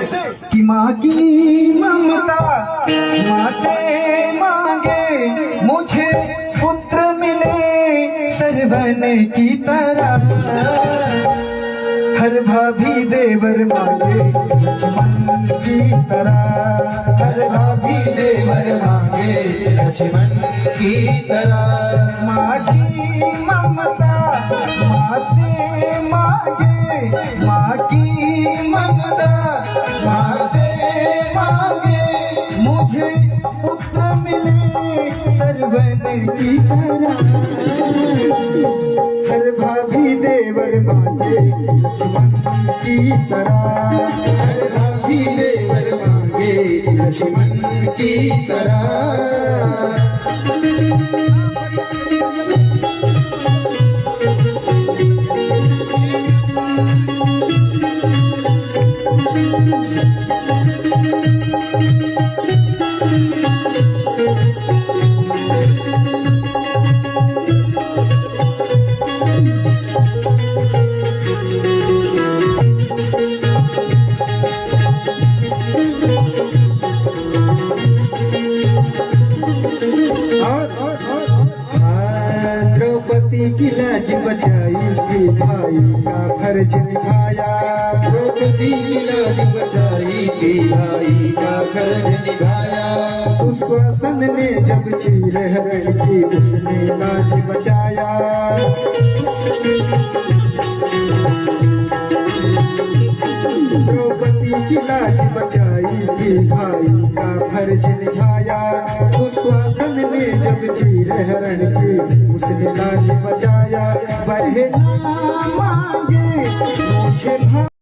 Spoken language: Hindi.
कि माँ की ममता माँ से मांगे, मुझे पुत्र मिले सरवन की तरह। हर भाभी देवर मांगे लक्ष्मण की तरह, हर भाभी देवर मांगे लक्ष्मण की तरह। माँ की ममता माँ से मांगे, माँ की ममता माँ से मांगे, मुझे पुत्र मिले सरवन की तरह। हर भाभी देवर मांगे लक्ष्मण की तरह, हर भाभी देवर मांगे लक्ष्मण की तरह। द्रौपदी की लाज बचाई थी, भाई का फर्ज निभाया। द्रौपदी की लाज बचाई थी, भाई का फर्ज निभाया। दुशासन ने जब चीर हरण की, उसने लाज बचाया। द्रौपदी की लाज बचाई थी, भाई का फर्ज निभाया। दुशासन ने जब चीर हरण की, उसने लाज बचाया। बरहे ना मांगे मुझे